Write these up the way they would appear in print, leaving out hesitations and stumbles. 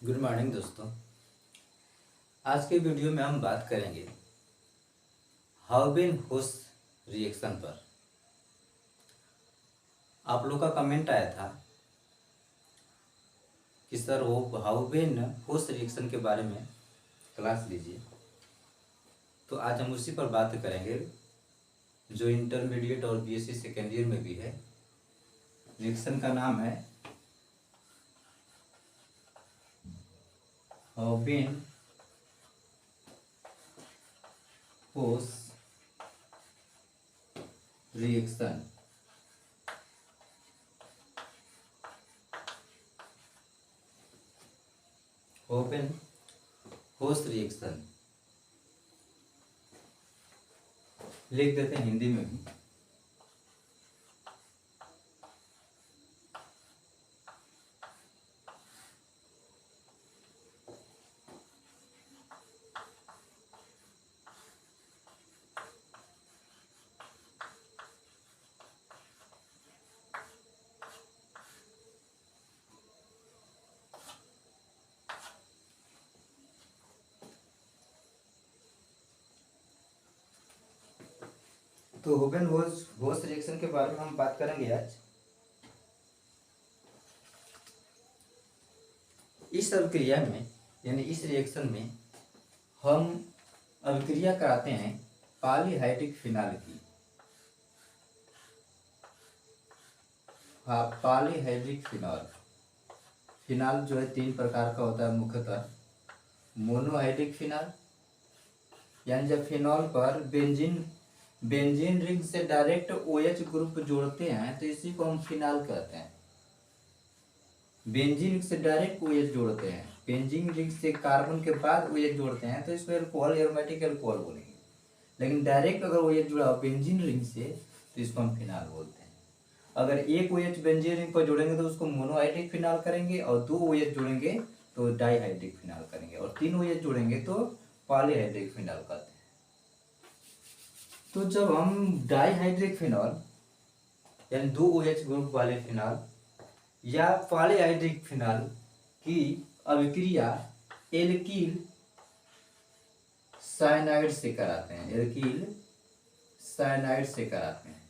Good morning दोस्तों। आज के वीडियो में हम बात करेंगे हाउबेन-होस रिएक्शन पर। आप लोग का कमेंट आया था कि सर वो हाउबेन-होस रिएक्शन के बारे में क्लास लीजिए, तो आज हम उसी पर बात करेंगे जो इंटरमीडिएट और बीएससी सेकेंड ईयर में भी है। रिएक्शन का नाम है हाउबेन-होस रिएक्शन। हाउबेन-होस रिएक्शन लिख देते हैं हिंदी में भी। तो हाउबेन-होस रिएक्शन के बारे में हम बात करेंगे आज। इस अभिक्रिया में यानी इस रिएक्शन में हम अभिक्रिया कराते हैं पॉलीहाइड्रिक फिनाल की। पॉलीहाइड्रिक फिनाल जो है तीन प्रकार का होता है मुख्यतः। मोनोहाइड्रिक फिनाल यानी जब फिनॉल पर बेंजीन रिंग से डायरेक्ट OH ग्रुप जोड़ते हैं तो इसी को हम फिनाल कहते हैं। बेंजीन रिंग से डायरेक्ट OH जोड़ते हैं, बेंजीन रिंग से कार्बन के बाद OH जोड़ते हैं तो इसको एल्कोहल एरोमेटिक एल्कोहल बोलेंगे। लेकिन डायरेक्ट अगर OH जुड़ा बेंजीन रिंग से तो इसको हम फिनाल बोलते हैं। अगर एक OH बेंजीन रिंग पर जोड़ेंगे तो उसको मोनोहाइड्रिक फिनाल करेंगे, और दो OH जोड़ेंगे तो डाईहाइड्रिक फिनाल करेंगे, और तीन OH जोड़ेंगे तो पॉलीहाइड्रिक फिनाल कहते हैं। तो जब हम डाईहाइड्रिक फिनॉल यानी दो OH ग्रुप वाले फिनाल या पॉलीहाइड्रिक फिनाल की अभिक्रिया एल्कील साइनाइड से कराते हैं, एल्कील साइनाइड से कराते हैं।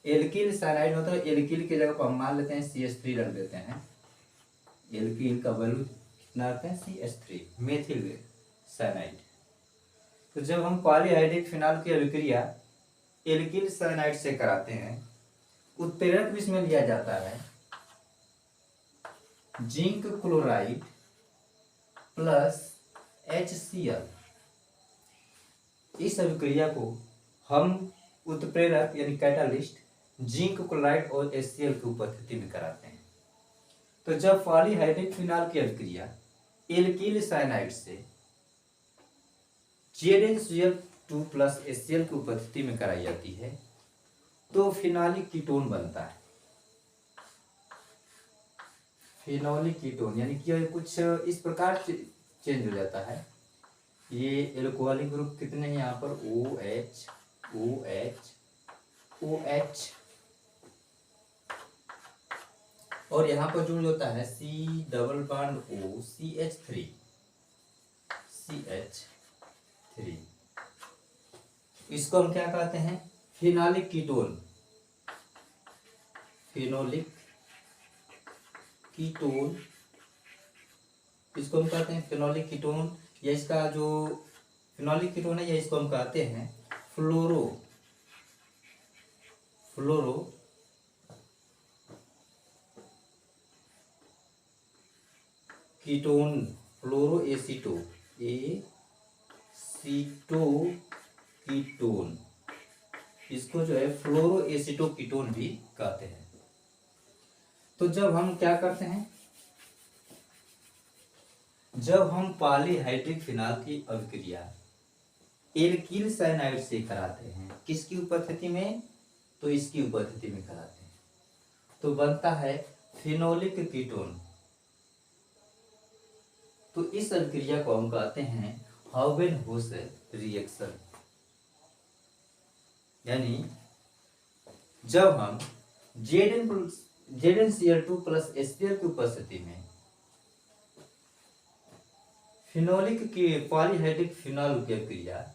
एल्कील साइनाइड मतलब एल्कील की जगह पर हम मान लेते हैं CH3 रख देते हैं। एल्कील का वैल्यू कितना रखते हैं CH3, मेथिल साइनाइड। तो जब हम पॉलीहाइड्रिक फिनाल की अभिक्रिया एल्कील साइनाइड से कराते हैं, उत्प्रेरक भी इसमें लिया जाता है जिंक क्लोराइड प्लस HCl। इस अभिक्रिया को हम उत्प्रेरक यानी कैटालिस्ट जिंक क्लोराइड और HCl की उपस्थिति में कराते हैं। तो जब पॉलीहाइड्रिक फिनाल की अभिक्रिया एल्कील साइनाइड से ZnCl2 प्लस HCl की उपस्थिति में कराई जाती है तो फिनॉलिक कीटोन बनता है। फिनॉलिक कीटोन यानी कि कुछ इस प्रकार चेंज हो जाता है। ये एल्कोहलिक ग्रुप कितने हैं यहाँ पर OH OH OH, और यहाँ पर जुड़ होता है C double bond O CH3 इसको हम क्या कहते हैं फिनॉलिक कीटोन। फिनोलिक कीटोन इसको हम कहते हैं फिनोलिक कीटोन, या इसका जो फिनोलिक कीटोन है या इसको हम कहते हैं फ्लोरो कीटोन, फ्लोरो एसीटो कीटोन, इसको जो है फ्लोरो एसीटो कीटोन भी कहते हैं। तो जब हम क्या करते हैं, जब हम पॉलीहाइड्रिक फिनाल की अभिक्रिया एल्कील साइनाइड से कराते हैं, किसकी उपस्थिति में, तो इसकी उपस्थिति में कराते हैं, तो बनता है फिनोलिक कीटोन। तो इस अभिक्रिया को हम कहते हैं हाउबेन-होस रिएक्शन। यानी जब हम ZnCl2 प्लस HCl की उपस्थिति में फिनोलिक की पॉलीहाइड्रिक फिनॉल की क्रिया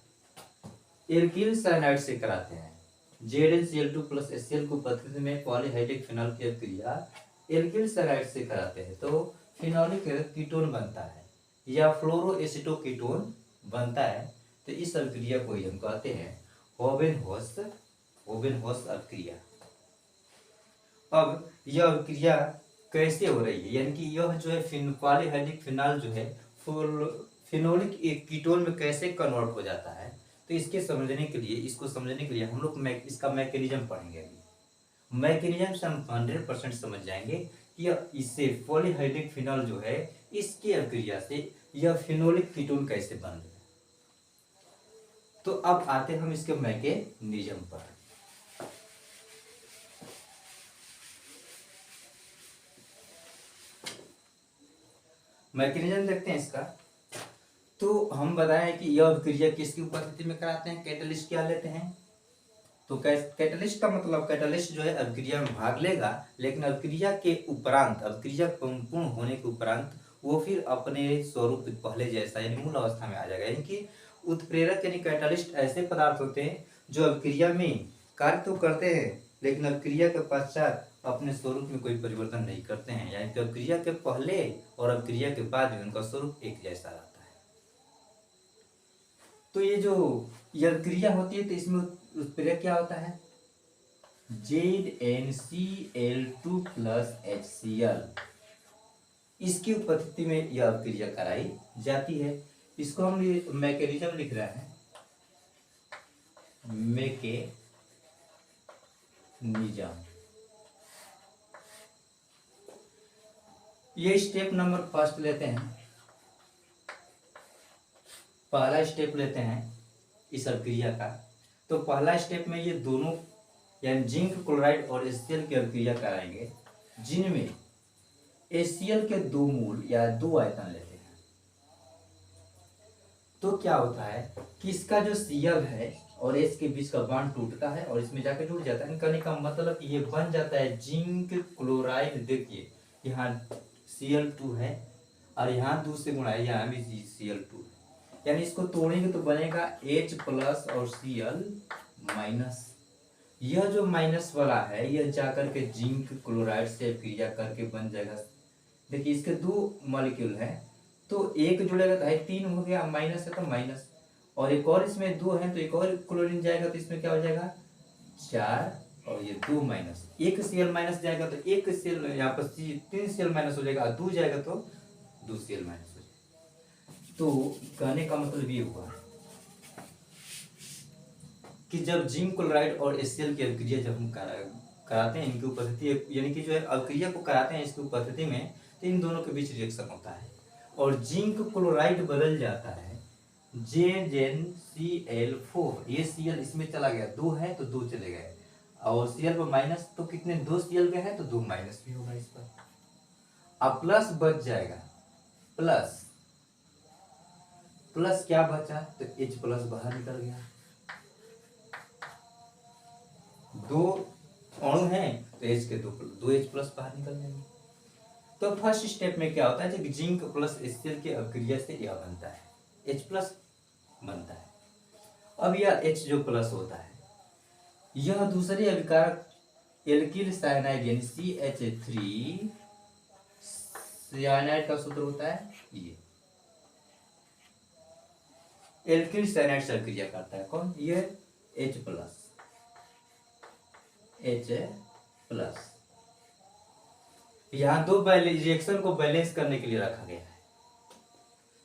एल्किल साइनाइड से कराते हैं। ZnCl2 प्लस HCl को उपस्थिति में पॉलीहाइड्रिक फिनॉल की क्रिया एल्किल साइनाइड से कराते हैं तो फिनोलिक कीटोन बनता है या फ्लोरोएसिटोकीटोन बनता है। तो इस अभिक्रिया को हम कहते हैं होबेनहॉस अभिक्रिया। अब यह अभिक्रिया कैसे हो रही है, यानी कि यह जो है पॉलीहाइड्रिक फिनॉल जो है फिनोलिक एक कीटोन में कैसे कन्वर्ट हो जाता है, तो इसको समझने के लिए हम लोग इसका मैकेनिज्म पढ़ेंगे। अभी मैकेनिज्म से हम 100% समझ जाएंगे कि इससे पॉलीहाइड्रिक फिनॉल जो है इसकी अभिक्रिया से यह फिनोलिक कीटोन कैसे बन रहा है। तो अब आते हम इसके मैकेनिज्म पर। मैकेनिज्म देखते हैं इसका। तो हम बताएं कि यह अभिक्रिया किसकी उपस्थिति में कराते हैं, कैटलिस्ट क्या लेते हैं। तो कैटलिस्ट का मतलब कैटलिस्ट जो है अभिक्रिया में भाग लेगा, लेकिन अभिक्रिया के उपरांत, अभिक्रिया पूर्ण होने के उपरांत वो फिर अपने स्वरूप पहले जैसा यानी मूल अवस्था में आ जाएगा। यानी कि उत्प्रेरक यानी कैटलिस्ट ऐसे पदार्थ होते हैं जो अभिक्रिया में कार्य तो करते हैं लेकिन अभिक्रिया के पश्चात अपने स्वरूप में कोई परिवर्तन नहीं करते हैं, यानी कि अभिक्रिया के पहले और अभिक्रिया के बाद में उनका स्वरूप एक जैसा रहता है। तो ये जो यह अभिक्रिया होती है तो इसमें उत्प्रेरक क्या होता है, ZnCl2 प्लस HCl, इसकी उपस्थिति में यह अभिक्रिया कराई जाती है। इसको हम मैकेनिज्म लिख रहे हैं, मैकेनिज्म। ये स्टेप नंबर फर्स्ट लेते हैं, पहला स्टेप लेते हैं इस अभिक्रिया का। तो पहला स्टेप में ये दोनों यानी जिंक क्लोराइड और HCl की अभिक्रिया कराएंगे, जिनमें HCl के 2 मूल या 2 आयतन लेते हैं। तो क्या होता है कि इसका जो Cl है और H के बीच का बॉन्ड टूटता है और इसमें जाकर जुड़ जाता है। कहने का मतलब ये बन जाता है जिंक क्लोराइड। देखिए यहाँ Cl2 है और यहाँ 2 से गुणा है, यहाँ भी Cl2 है, यानी इसको तोड़ेंगे तो बनेगा H प्लस और Cl माइनस। यह जो माइनस वाला है यह जाकर के जिंक क्लोराइड से क्रिया करके बन जाएगा। देखिए इसके 2 मॉलिक्यूल हैं तो एक जुड़ेगा तो 3 हो गया, माइनस है तो माइनस, और एक और इसमें 2 है तो एक और क्लोरीन जाएगा तो इसमें क्या हो जाएगा 4, और ये 2 माइनस, एक Cl माइनस जाएगा तो एक Cl यहाँ पर 3 Cl माइनस हो जाएगा, 2 जाएगा तो 2 Cl माइनस हो जाएगा। तो कहने का मतलब ये हुआ कि जब जिंक क्लोराइड और HCl की अभिक्रिया जब हम कराते हैं इनकी उपस्थिति, यानी कि जो है अभिक्रिया को कराते हैं इसकी उपस्थिति में, तो इन दोनों के बीच रिएक्शन होता है और जिंक क्लोराइड बदल जाता है ZnCl4। ये Cl इसमें चला गया, 2 है तो 2 चले गए, और Cl पर माइनस तो कितने 2 Cl गए हैं तो 2 माइनस भी होगा इस पर। अब प्लस बच जाएगा, प्लस प्लस क्या बचा तो H प्लस बाहर निकल गया, 2 अणु हैं तो H के 2 H प्लस बाहर निकल जाएंगे। तो फर्स्ट स्टेप में क्या होता है जब जिंक प्लस HCl की अभिक्रिया से यह बनता है, H प्लस बनता है। अब यह H जो प्लस होता है यह दूसरे अभिकारक एल्किल साइनाइड यानी CH3 साइनाइड का सूत्र होता है, ये एल्किल साइनाइड से अभिक्रिया करता है। कौन, ये H प्लस, H प्लस। यहाँ 2 रिएक्शन को बैलेंस करने के लिए रखा गया है,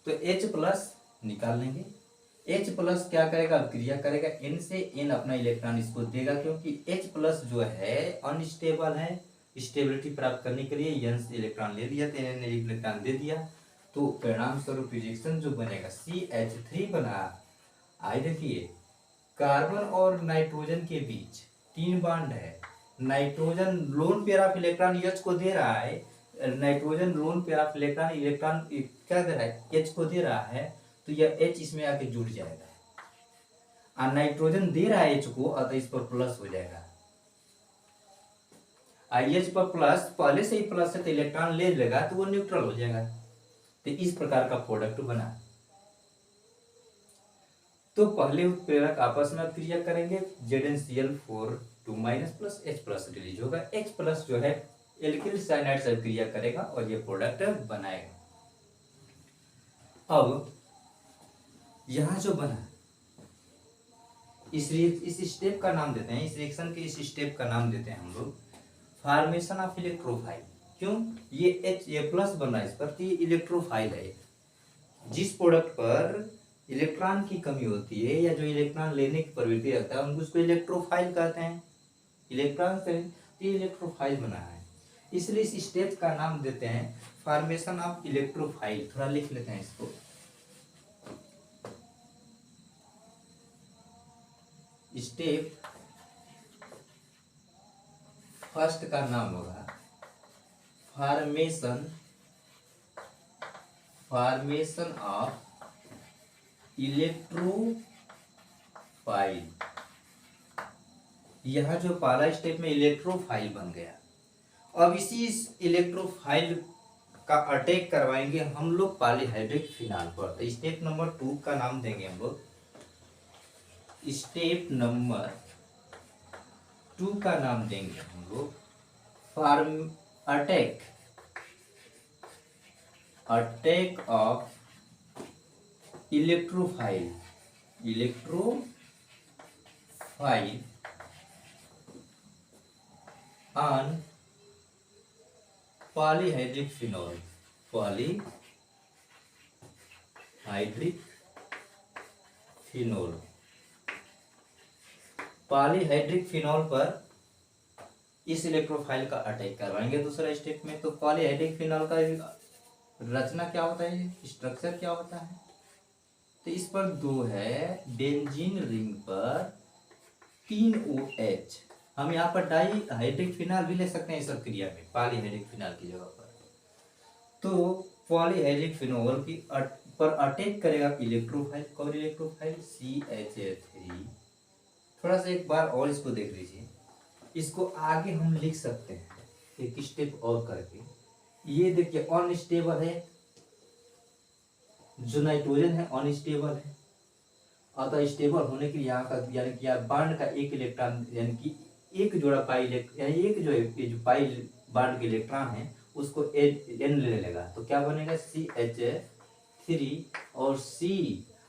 तो H प्लस निकाल लेंगे। H प्लस क्या करेगा, अभिक्रिया करेगा, N से N अपना इलेक्ट्रॉन इसको देगा, क्योंकि H प्लस जो है अनस्टेबल है, स्टेबिलिटी प्राप्त करने के लिए N से इलेक्ट्रॉन ले लिया तो N ने इलेक्ट्रॉन दे दिया, तो परिणाम स्वरूप रिएक्शन जो बनेगा CH3 बना। आई देखिए कार्बन और नाइट्रोजन के बीच 3 बॉन्ड है, nitrogen lone pair of electron H को दे रहा है, nitrogen lone pair of electron क्या दे रहा है H को दे रहा है, तो यह H इसमें आके जुड़ जाएगा, और नाइट्रोजन दे रहा है H को, अतः इस पर प्लस हो जाएगा। H पर प्लस पहले से ही प्लस है तो इलेक्ट्रॉन ले लेगा तो वो न्यूट्रल हो जाएगा। तो इस प्रकार का प्रोडक्ट बना। तो पहले उत्प्रेरक आपस में क्रिया करेंगे, ZnCl4 2 minus plus H plus release होगा, H प्लस जो है एल्किल साइनाइड से क्रिया करेगा और ये प्रोडक्ट बनाएगा। अब यहां जो बना इस स्टेप का नाम देते हैं, इस रिएक्शन के इस स्टेप का नाम देते हैं हम लोग फॉर्मेशन ऑफ इलेक्ट्रोफाइल। क्यों? ये प्लस बन रहा है इस पर, तो ये इलेक्ट्रोफाइल है। जिस प्रोडक्ट पर इलेक्ट्रॉन की कमी होती है या जो इलेक्ट्रॉन लेने की प्रवृत्ति रखता है, हम उसको इलेक्ट्रोफाइल कहते हैं। इलेक्ट्रॉन से ये इलेक्ट्रोफाइल बना है, इसलिए इस स्टेप का नाम देते हैं फॉर्मेशन ऑफ इलेक्ट्रोफाइल। थोड़ा लिख लेते हैं इसको। स्टेप फर्स्ट का नाम होगा फॉर्मेशन ऑफ इलेक्ट्रोफाइल। यह जो पहला स्टेप में इलेक्ट्रोफाइल बन गया, अब इसी इलेक्ट्रोफाइल का अटैक करवाएंगे हम लोग पॉलीहाइड्रिक फिनाल पर। तो स्टेप नंबर 2 का नाम देंगे हम लोग, स्टेप नंबर 2 का नाम देंगे हम लोग attack of electrophile on polyhydric phenol polyhydric phenol पर इस इलेक्ट्रोफाइल का अटैक करवाएंगे दूसरा स्टेप में। तो पॉलीहाइड्रिक फिनॉल का रचना क्या होता है, स्ट्रक्चर क्या होता है? तो इस पर 2 है, बेंजीन रिंग पर 3 OH। हम यहाँ पर डाई हाइड्रिक फिनाल भी ले सकते हैं इस क्रिया में, पॉलीहाइड्रिक फिनाल की जगह पर। तो पॉलीहाइड्रिक फिनॉल की पर अटैक करेगा इलेक्ट्रोफाइल। कौन इलेक्ट्रोफाइल? CH3। थोड़ा सा एक बार और इसको देख लीजिए, इसको आगे हम लिख सकते हैं एक स्टेप और करके। ये देखिए अनस्टेबल है, जो नाइट्रोजन है अनस्टेबल है, अतः स्टेबल होने के लिए यहाँ का यानी कि बांड का एक इलेक्ट्रॉन यानी कि एक जोड़ा पाई यानी एक जो पाई बांड के इलेक्ट्रॉन है उसको N ले लेगा, तो क्या बनेगा CH3 और C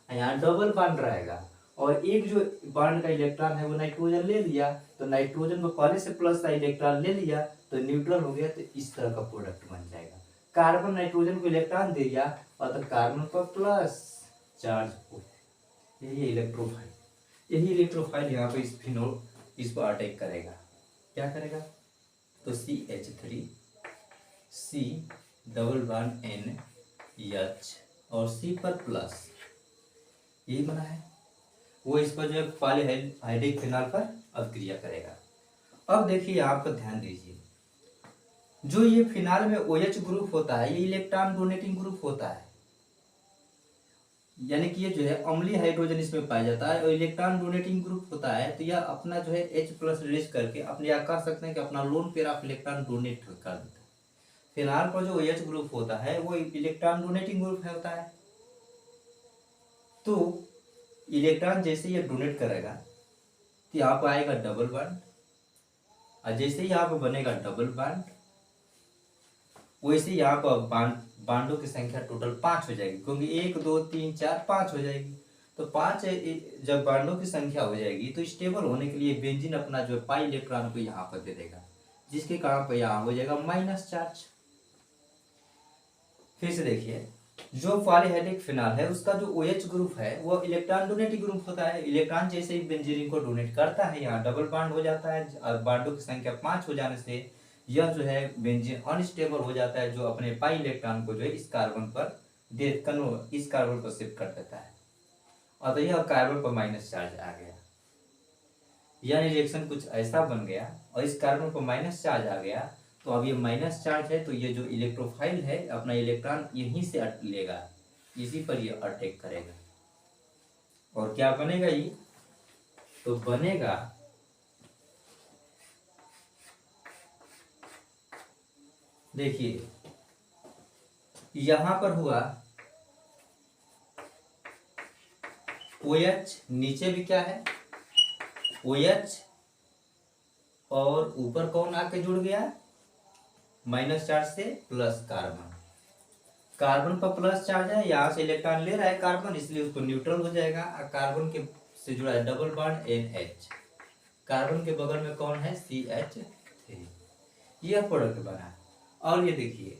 यहाँ डबल बांड रहेगा, और एक जो बांड का इलेक्ट्रॉन है वो नाइट्रोजन ले लिया, तो नाइट्रोजन को पहले से प्लस का इलेक्ट्रॉन ले लिया तो न्यूट्रल हो गया, तो इस तरह का प्रोडक्ट बन जाएगा। कार्बन नाइट्रोजन को इलेक्ट्रॉन दे दिया और तो कार्बन पर प्लस चार्ज हो, यही इलेक्ट्रोफाइल यहाँ पे इस फिनोल इस पर अटैक करेगा। क्या करेगा? तो CH3 C double bond NH और C पर प्लस, यही बना है। वो इस पर जो है पॉलीहाइड्रिक फिनाल पर अभिक्रिया करेगा। अब देखिए यहाँ पर ध्यान दीजिए, जो ये फिनाल में OH ग्रुप होता है ये इलेक्ट्रॉन डोनेटिंग ग्रुप होता है, यानी कि ये जो है अम्लीय हाइड्रोजन इसमें पाया जाता है और इलेक्ट्रॉन डोनेटिंग ग्रुप होता है। तो यह अपना जो है H प्लस रिलीज करके अपने आप कर सकते हैं कि अपना lone pair of electron donate कर देता है। फिनाल पर जो OH ग्रुप होता है वो इलेक्ट्रॉन डोनेटिंग ग्रुप होता है। तो इलेक्ट्रॉन जैसे ये डोनेट करेगा तो यहाँ पर आएगा डबल बॉन्ड, और जैसे ही यहाँ पर बनेगा डबल बॉन्ड वैसे यहाँ पर बांडों की संख्या टोटल 5 हो जाएगी, क्योंकि 1 2 3 4 5 हो जाएगी। तो 5 जब बांडों की संख्या हो जाएगी तो स्टेबल होने के लिए बेंजीन अपना जो पाई इलेक्ट्रॉन को यहाँ पर दे देगा, जिसके कारण पर यहाँ हो जाएगा माइनस चार्ज। फिर से देखिए, जो पॉलीहाइड्रिक फिनाल है उसका जो OH ग्रुप है वो इलेक्ट्रॉन डोनेटिंग ग्रुप होता है। इलेक्ट्रॉन जैसे ही बेंजीन को डोनेट करता है यहाँ डबल बॉन्ड हो जाता है, और बांडों की संख्या 5 हो जाने से यह जो है बेंजीन अनस्टेबल हो जाता है, जो अपने पाई इलेक्ट्रॉन को जो है इस कार्बन पर शिफ्ट कर देता है, और तो यह कार्बन पर माइनस चार्ज आ गया। यह रिएक्शन कुछ ऐसा बन गया और इस कार्बन पर माइनस चार्ज आ गया, तो अब ये माइनस चार्ज है तो ये जो इलेक्ट्रोफाइल है अपना इलेक्ट्रॉन यहीं से लेगा, इसी पर ये अटैक करेगा। और क्या बनेगा ये? तो बनेगा देखिए यहां पर हुआ OH नीचे भी क्या है OH, और ऊपर कौन आके जुड़ गया माइनस चार्ज से प्लस कार्बन। कार्बन पर प्लस चार्ज है, यहाँ से इलेक्ट्रॉन ले रहा है कार्बन, इसलिए उसको न्यूट्रल हो जाएगा। और कार्बन के से जुड़ा है डबल बॉन्ड NH, कार्बन के बगल में कौन है CH3। यह प्रोडक्ट बना है। और ये देखिए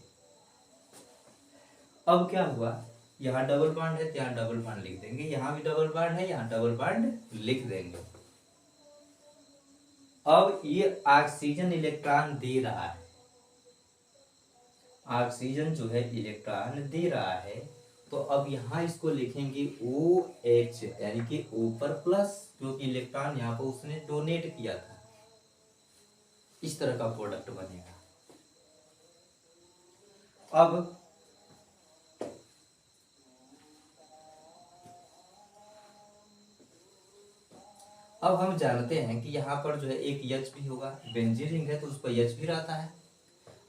अब क्या हुआ, यहाँ डबल बॉन्ड है तो यहाँ डबल बॉन्ड लिख देंगे, यहाँ भी डबल बॉन्ड है यहाँ डबल बॉन्ड लिख देंगे। अब ये ऑक्सीजन इलेक्ट्रॉन दे रहा है, ऑक्सीजन जो है इलेक्ट्रॉन दे रहा है, तो अब यहाँ इसको लिखेंगे OH यानी कि O पर प्लस, क्योंकि इलेक्ट्रॉन यहाँ पर उसने डोनेट किया था। इस तरह का प्रोडक्ट बनेगा। अब हम जानते हैं कि यहाँ पर जो है एक H भी होगा, बेंजीन रिंग है तो उस पर H भी रहता है,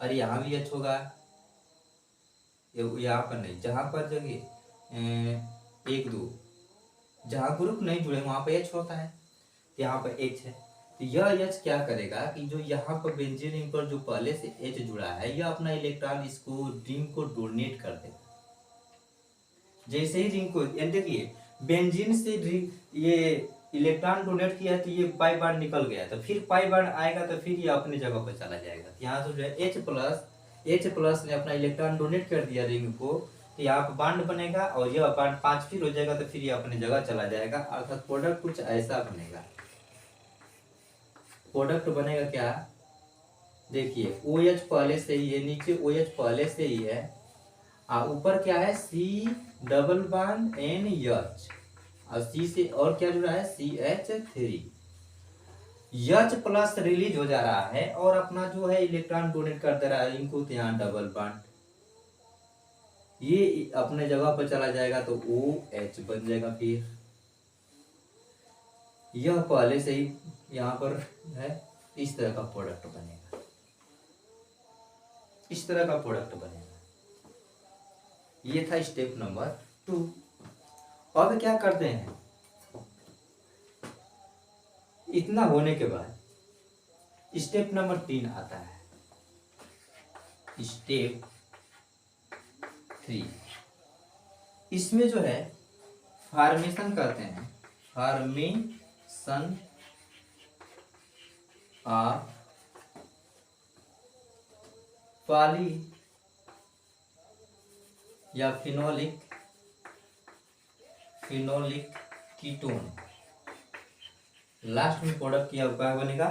और यहाँ भी H होगा, यहाँ पर नहीं, जहाँ पर जगह 1 2 जहाँ ग्रुप नहीं जुड़े वहाँ पर H होता है, यहाँ पर H है। तो यह H क्या करेगा कि जो यहाँ पर बेंजीन रिंग पर जो पहले से H जुड़ा है, यह अपना इलेक्ट्रॉन इसको रिंग को डोनेट कर देगा। जैसे ही रिंग को, देखिए बेंजीन से रिंग ये इलेक्ट्रॉन डोनेट किया तो ये पाई बार निकल गया, तो फिर पाई बार आएगा तो फिर ये अपनी जगह पर चला जाएगा। यहाँ तो जो है H+ ने अपना इलेक्ट्रॉन डोनेट कर दिया रिंग को, तो यहाँ पर बांड बनेगा और यह बांड 5 फिर हो जाएगा, तो फिर ये अपनी जगह चला जाएगा। अर्थात प्रोडक्ट कुछ ऐसा बनेगा। प्रोडक्ट बनेगा क्या, देखिए OH पहले से ही है, नीचे OH पहले से ही है, ऊपर क्या है C♯NH, और C से और क्या जुड़ा है CH3। H+ रिलीज हो जा रहा है और अपना जो है इलेक्ट्रॉन डोनेट कर दे रहा है इनको, तो यहाँ डबल बॉन्ड, ये अपने जगह पर चला जाएगा तो OH बन जाएगा। फिर यह पहले से ही यहाँ पर है, इस तरह का प्रोडक्ट बनेगा, इस तरह का प्रोडक्ट बनेगा। ये था स्टेप नंबर 2। अब क्या करते हैं, इतना होने के बाद स्टेप नंबर 3 आता है, स्टेप 3। इसमें जो है फॉर्मेशन करते हैं, फॉर्मेशन ऑफ पॉली या फिनोलिक कीटोन। लास्ट में प्रोडक्ट क्या उपाय बनेगा,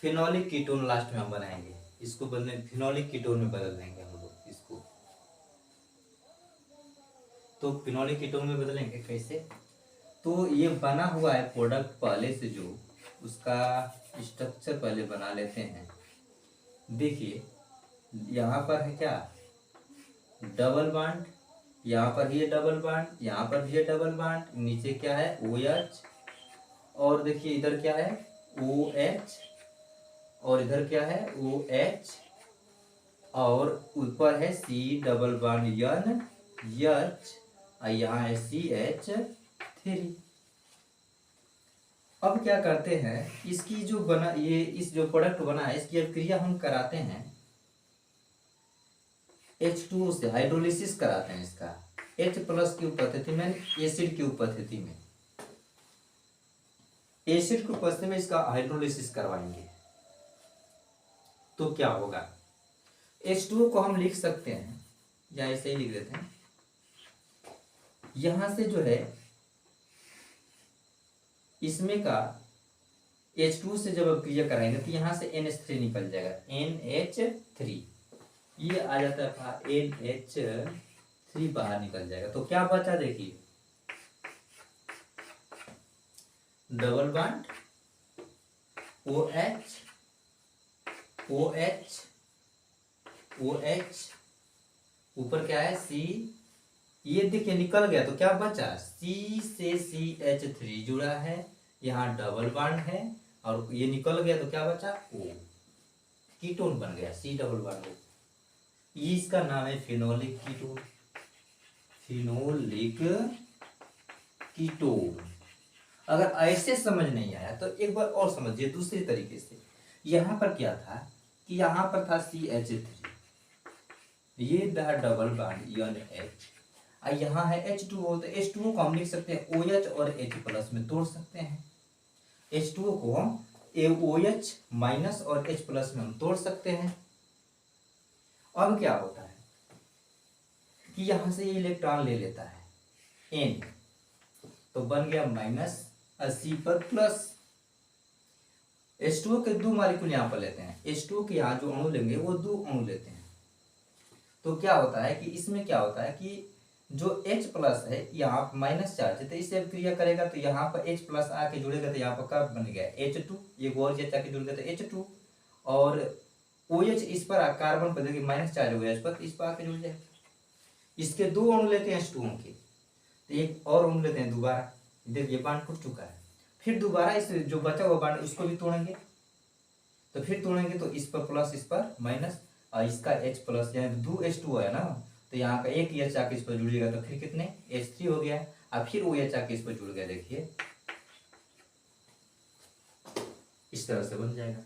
फिनोलिक कीटोन लास्ट में हम बनाएंगे, इसको बदले फिनोलिक कीटोन में बदल देंगे हम लोग इसको। तो फिनोलिक कीटोन में बदलेंगे कैसे, तो ये बना हुआ है प्रोडक्ट पहले से, जो उसका स्ट्रक्चर पहले बना लेते हैं। देखिए यहाँ पर है क्या डबल बॉन्ड, यहाँ पर ये डबल बॉन्ड, यहाँ पर ये डबल बॉन्ड, नीचे क्या है OH, और देखिए इधर क्या है OH, और इधर क्या है OH, और ऊपर है C♯N H, और यहाँ है CH3। अब क्या करते हैं, इसकी जो बना ये इस जो प्रोडक्ट बना है इसकी अब क्रिया हम कराते हैं H2O से, हाइड्रोलिसिस कराते हैं इसका H+ की उपस्थिति में, एसिड की उपस्थिति में, एसिड की उपस्थिति में इसका हाइड्रोलिसिस करवाएंगे। तो क्या होगा, H2O को हम लिख सकते हैं या ऐसे ही लिख देते हैं, यहां से जो है इसमें का H2 से जब क्रिया कराएंगे तो यहां से NH3 निकल जाएगा, NH3, ये आ जाता है NH3 बाहर निकल जाएगा। तो क्या बचा देखिए, double bond OH OH OH, ऊपर क्या है C, ये देखिए निकल गया, तो क्या बचा C से CH3 जुड़ा है, यहाँ डबल बॉन्ड है, और ये निकल गया तो क्या बचा O, कीटोन बन गया C डबल बॉन्ड O। ये इसका नाम है फिनोलिक कीटोन, फिनोलिक कीटोन। अगर ऐसे समझ नहीं आया तो एक बार और समझिए दूसरे तरीके से। यहाँ पर क्या था कि यहाँ पर था CH3, ये डबल बॉन्ड NH, और यहाँ है H2O, तो H2O को हम लिख सकते हैं OH और H प्लस में तोड़ सकते हैं। H2O को हम OH माइनस और H प्लस में हम तोड़ सकते हैं। अब क्या होता है कि यहाँ से ये इलेक्ट्रॉन ले लेता है N, तो बन गया -80 पर प्लस। H2O के 2 मॉलिक्यूल यहाँ पर लेते हैं, H2O के यहाँ जो अणु लेंगे वो 2 अणु लेते हैं। तो क्या होता है कि इसमें क्या होता है कि जो H प्लस है यहाँ माइनस चार्ज है, तो इससे क्रिया करेगा तो यहाँ पर H प्लस आके जुड़ेगा, तो यहाँ पर क्या बन गया H2, ये और H आके जुड़ गया तो H2, और OH इस पर कार्बन पर देखिए माइनस चार्ज हो गया इस पर, तो इस पर आके जुड़ जाएगा। इसके 2 अणु लेते हैं H2O के, तो एक और अणु लेते हैं दोबारा, देखिए बांड टूट चुका है, फिर दोबारा इस जो बचा हुआ बांड उसको भी तोड़ेंगे, तो फिर तोड़ेंगे तो इस पर प्लस इस पर माइनस, और इसका H प्लस यहाँ 2 H2 है ना, तो यहाँ का एक H आके इस पर जुड़ेगा तो फिर कितने H3 हो गया, और फिर OH आके इस पर जुड़ गया, देखिए इस तरह से बन जाएगा।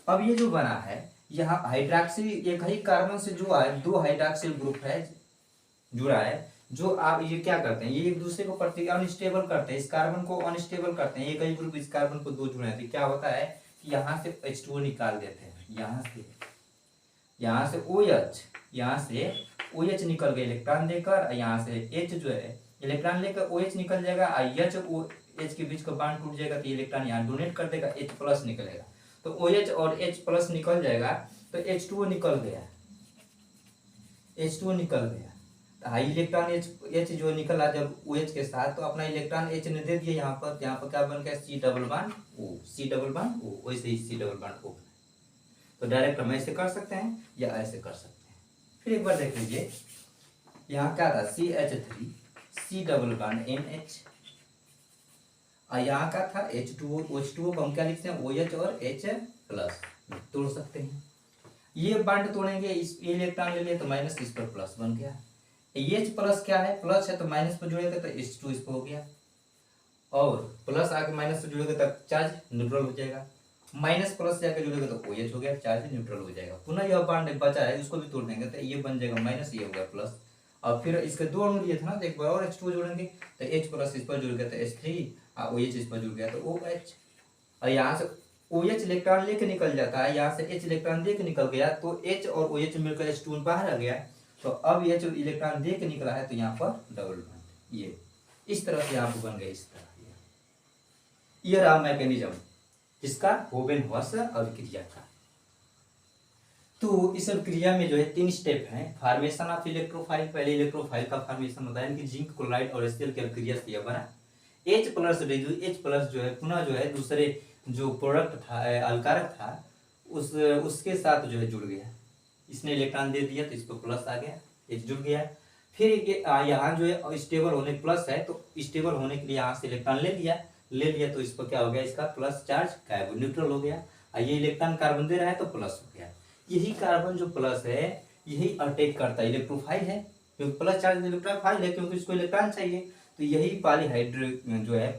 अब ये जो बना है यहाँ हाइड्रॉक्सिल, एक ही कार्बन से जो है 2 हाइड्रॉक्सिल ग्रुप है जुड़ा है, जो आप ये क्या करते हैं, ये एक दूसरे को अनस्टेबल करते हैं, इस कार्बन को अनस्टेबल करते हैं, एक ही ग्रुप इस कार्बन को 2 जुड़े हैं, तो क्या होता है कि यहाँ से H2O निकाल देते हैं, यहाँ से OH, यहाँ से OH निकल गया इलेक्ट्रॉन देकर, यहाँ से H जो है इलेक्ट्रॉन लेकर OH निकल जाएगा, H और H के बीच का बॉन्ड टूट जाएगा, तो इलेक्ट्रॉन यहाँ डोनेट कर देगा, H प्लस निकलेगा, तो OH और H प्लस निकल जाएगा, तो H2O निकल गया, H2O निकल गया, तो इलेक्ट्रॉन H जो निकला जब OH के साथ, तो अपना इलेक्ट्रॉन H ने दे दिया यहाँ पर क्या बन गया C डबल बॉन्ड O, वैसे ही C डबल बॉन्ड O। तो डायरेक्ट हम ऐसे कर सकते हैं या ऐसे कर सकते हैं। फिर एक बार देख लीजिए, यहाँ क्या था CH3 C double bond NH, और यहाँ का था H2O, H2O को हम क्या लिखते हैं OH और H प्लस तोड़ सकते हैं। ये बॉन्ड तोड़ेंगे, इस इलेक्ट्रॉन ले लिए तो माइनस, इस पर प्लस बन गया। H प्लस क्या है, प्लस है तो माइनस पर जुड़ेगा तो H2 इस पर हो गया, और प्लस आके माइनस से जुड़ेगा तब चार्ज न्यूट्रल हो जाएगा, माइनस प्लस से आके जुड़ेगा तो OH हो गया, चार्ज न्यूट्रल हो जाएगा। पुनः यह बॉन्ड बचा है उसको भी तोड़ देंगे, तो ये बन जाएगा माइनस, ये हो गया प्लस, और फिर इसके 2 अणु लिए थे ना, तो एक बार और H2 जोड़ेंगे, तो H प्लस इस पर जुड़ गया तो H3, और OH इस पर जुड़ गया तो OH, और यहाँ से OH इलेक्ट्रॉन लेके निकल जाता है, यहाँ से H इलेक्ट्रॉन दे के निकल गया, तो H और OH मिलकर H2 बाहर आ गया, तो अब H इलेक्ट्रॉन दे के निकला है, तो यहाँ पर डबल बॉन्ड, ये इस तरह से यहाँ पर बन गया, इस तरह ये रहा मैकेनिज्म जिसका होबेनहॉस अभिक्रिया का। तो इस अभिक्रिया में जो है 3 स्टेप हैं। फॉर्मेशन ऑफ इलेक्ट्रोफाइल, पहले इलेक्ट्रोफाइल का फॉर्मेशन होता है, इनकी जिंक क्लोराइड और एचसीएल की अभिक्रिया से यह बना। H प्लस H प्लस जो है पुनः जो है दूसरे जो प्रोडक्ट था अलकारक था उसके साथ जो है जुड़ गया, इसने इलेक्ट्रॉन दे दिया तो इस पर प्लस आ गया, H जुड़ गया। फिर यहाँ जो है स्टेबल होने प्लस है, तो स्टेबल होने के लिए यहाँ से इलेक्ट्रॉन ले लिया तो इस पर क्या हो गया, इसका प्लस चार्ज गायब, न्यूट्रल हो गया। ये इलेक्ट्रॉन कार्बन दे रहा है तो प्लस हो गया। यही कार्बन जो प्लस है यही अटैक करता है, इलेक्ट्रोफाइल है क्योंकि प्लस चार्ज इलेक्ट्रोफाइल है, क्योंकि इसको इलेक्ट्रॉन चाहिए, तो यही पॉलीहाइड्रिक जो है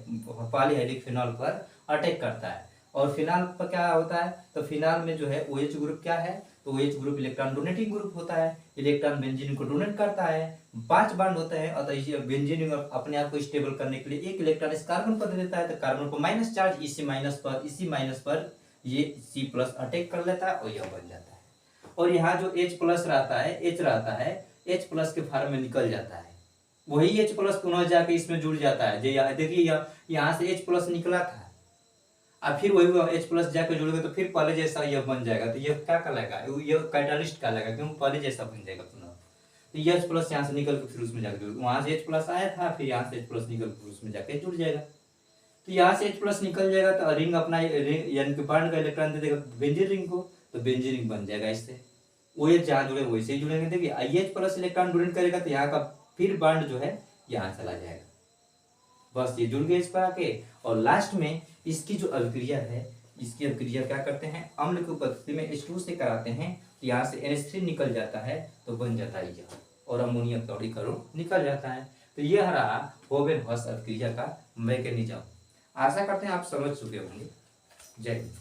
पॉलीहाइड्रिक फिनॉल पर अटैक करता है। और फिनॉल पर क्या होता है, तो फिनॉल में जो है OH ग्रुप क्या है, तो OH group electron donating group होता है, इलेक्ट्रॉन बेंजीन को डोनेट करता है, 5 बॉन्ड होते हैं, अतः ये बेंजीन अपने आप को स्टेबल करने के लिए एक इलेक्ट्रॉन इस कार्बन पर दे देता है, तो कार्बन को माइनस चार्ज इसी माइनस पर ये C प्लस अटैक कर लेता है और यह बन जाता है। और यहाँ जो H प्लस रहता है H प्लस के फॉर्म में निकल जाता है, वही H प्लस पुनः जाके इसमें जुड़ जाता है। देखिए यहाँ से H प्लस निकला था, अब फिर वही H प्लस जाकर जुड़ेगा तो फिर पहले जैसा यह बन जाएगा, तो यह क्या कहलाएगा, यह कैटालिस्ट कहलाएगा, क्योंकि पहले जैसा बन जाएगा पुनः। तो ये H प्लस यहाँ से निकल के फिर उसमें जाकर जुड़, वहां से H प्लस आया था, फिर यहाँ से H प्लस निकल के उसमें जाके जुड़ जाएगा। तो यहाँ से H प्लस निकल जाएगा तो रिंग अपना यानी कि बॉन्ड का इलेक्ट्रॉन दे देगा बेंजीन रिंग को, तो बेंजीन रिंग बन जाएगा इससे। OH जहाँ जुड़े वैसे ही जुड़ेंगे। देखिए H प्लस इलेक्ट्रॉन डोनेट करेगा तो यहाँ का फिर बॉन्ड जो है यहाँ चला जाएगा, बस ये जुड़ गए इस पर आके। और लास्ट में इसकी जो अभिक्रिया है, इसकी अभिक्रिया क्या करते हैं, अम्ल की उपस्थिति में H2 से कराते हैं, तो यहाँ से NH3 निकल जाता है, तो बन जाता है यह, और अमोनिया क्लोरीन निकल जाता है। तो ये रहा होवेन हॉस अभिक्रिया का मैकेनिज्म। आशा करते हैं आप समझ चुके होंगे। जय हिंद।